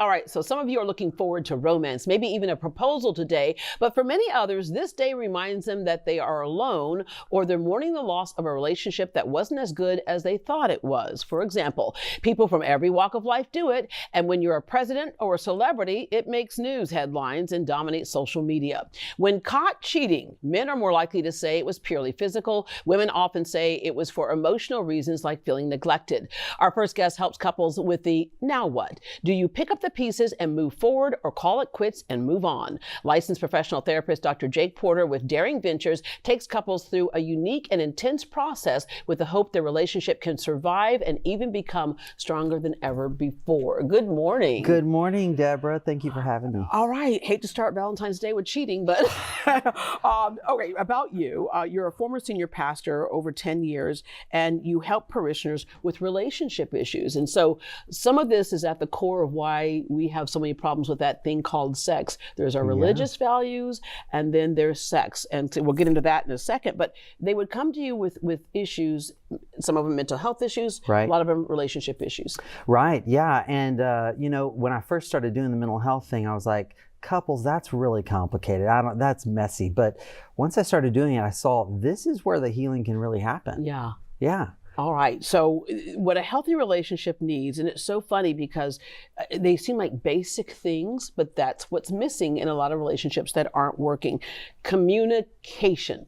All right, so some of you are looking forward to romance, maybe even a proposal today, but for many others, this day reminds them that they are alone or they're mourning the loss of a relationship that wasn't as good as they thought it was. For example, people from every walk of life do it, and when you're a president or a celebrity, it makes news headlines and dominates social media. When caught cheating, men are more likely to say it was purely physical. Women often say it was for emotional reasons like feeling neglected. Our first guest helps couples with the now what? Do you pick up the pieces and move forward or call it quits and move on? Licensed professional therapist Dr. Jake Porter with Daring Ventures takes couples through a unique and intense process with the hope their relationship can survive and even become stronger than ever before. Good morning. Good morning, Deborah. Thank you for having me. All right. Hate to start Valentine's Day with cheating, but okay, about you. You're a former senior pastor over 10 years, and you help parishioners with relationship issues. And so some of this is at the core of why we have so many problems with that thing called sex. There's our religious values, and then there's sex. And we'll get into that in a second. But they would come to you with issues, some of them mental health issues, right. A lot of them relationship issues. Right, yeah. And, when I first started doing the mental health thing, I was like, couples, that's really complicated. That's messy. But once I started doing it, I saw this is where the healing can really happen. Yeah. Yeah. All right. So what a healthy relationship needs, and it's so funny because they seem like basic things, but that's what's missing in a lot of relationships that aren't working. Communication.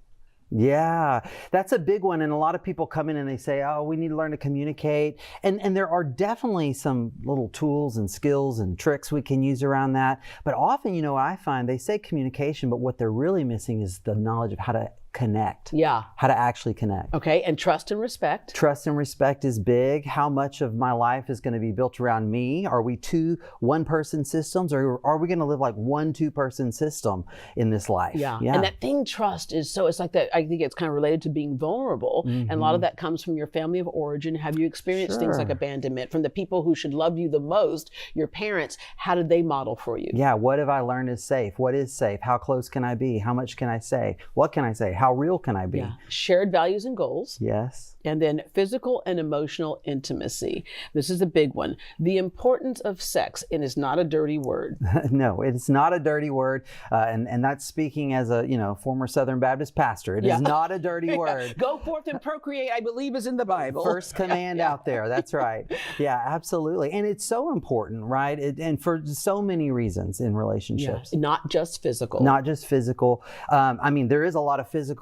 Yeah, that's a big one. And a lot of people come in and they say, oh, we need to learn to communicate. And there are definitely some little tools and skills and tricks we can use around that. But often, I find they say communication, but what they're really missing is the knowledge of how to connect. Yeah. How to actually connect. Okay. And trust and respect. Trust and respect is big. How much of my life is going to be built around me? Are we two one-person systems, or are we going to live like one two-person system in this life? Yeah. And that thing trust is it's like that. I think it's kind of related to being vulnerable. Mm-hmm. And a lot of that comes from your family of origin. Have you experienced things like abandonment from the people who should love you the most, your parents? How did they model for you? Yeah. What have I learned is safe? What is safe? How close can I be? How much can I say? What can I say? How real can I be? Yeah. Shared values and goals. Yes. And then physical and emotional intimacy. This is a big one. The importance of sex, and it's not a dirty word. No, it's not a dirty word. And that's speaking as a former Southern Baptist pastor. It is not a dirty word. Go forth and procreate, I believe, is in the Bible. First command out there. That's right. Yeah, absolutely. And it's so important, right? And for so many reasons in relationships. Yeah. Not just physical. Not just physical. There is a lot of physical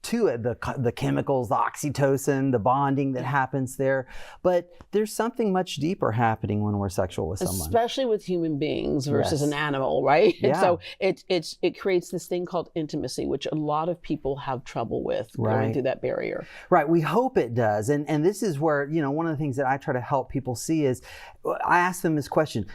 to it, the chemicals, the oxytocin, the bonding that happens there. But there's something much deeper happening when we're sexual with someone. Especially with human beings versus an animal, right? Yeah. And so it creates this thing called intimacy, which a lot of people have trouble with going through that barrier. Right. We hope it does. And this is where, one of the things that I try to help people see is, I ask them this question,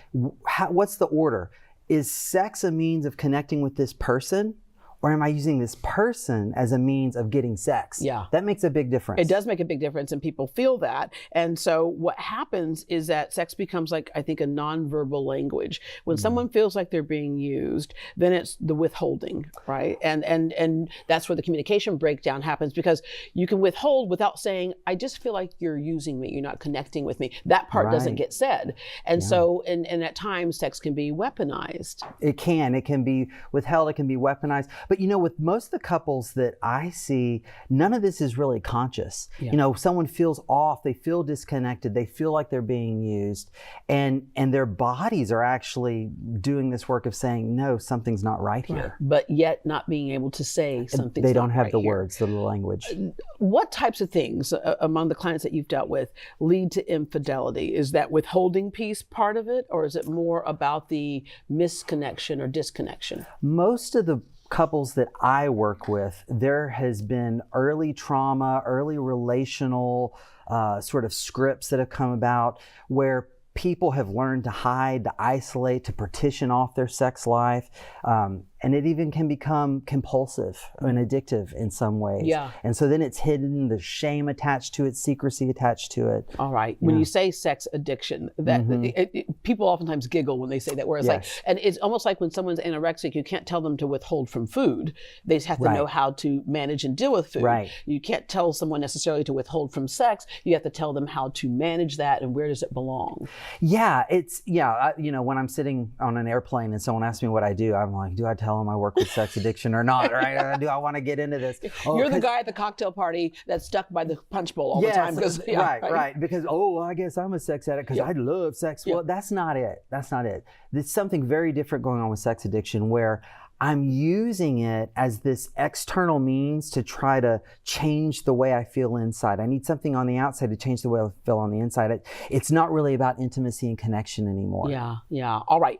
what's the order? Is sex a means of connecting with this person? Or am I using this person as a means of getting sex? Yeah. That makes a big difference. It does make a big difference, and people feel that. And so what happens is that sex becomes like, I think, a nonverbal language. When someone feels like they're being used, then it's the withholding, right? And that's where the communication breakdown happens, because you can withhold without saying, I just feel like you're using me, you're not connecting with me. That part doesn't get said. And so, and at times, sex can be weaponized. It can be withheld, it can be weaponized. But with most of the couples that I see, none of this is really conscious. Yeah. Someone feels off, they feel disconnected, they feel like they're being used, and their bodies are actually doing this work of saying, no, something's not right here. But yet not being able to say something. They don't have the words, the language. What types of things among the clients that you've dealt with lead to infidelity? Is that withholding piece part of it, or is it more about the misconnection or disconnection? Most of the couples that I work with, there has been early trauma, early relational sort of scripts that have come about where people have learned to hide, to isolate, to partition off their sex life. and it even can become compulsive and addictive in some ways. Yeah. And so then it's hidden, the shame attached to it, secrecy attached to it. All right. When you say sex addiction, that people oftentimes giggle when they say that, whereas and it's almost like when someone's anorexic, you can't tell them to withhold from food. They just have to know how to manage and deal with food. Right. You can't tell someone necessarily to withhold from sex. You have to tell them how to manage that and where does it belong. Yeah, when I'm sitting on an airplane and someone asks me what I do, I'm like, do I tell them I work with sex addiction or not? Right? Do I want to get into this? You're the guy at the cocktail party that's stuck by the punch bowl all the time. Right. Because, I guess I'm a sex addict because I love sex. Well, that's not it. There's something very different going on with sex addiction where I'm using it as this external means to try to change the way I feel inside. I need something on the outside to change the way I feel on the inside. It's not really about intimacy and connection anymore. Yeah. All right.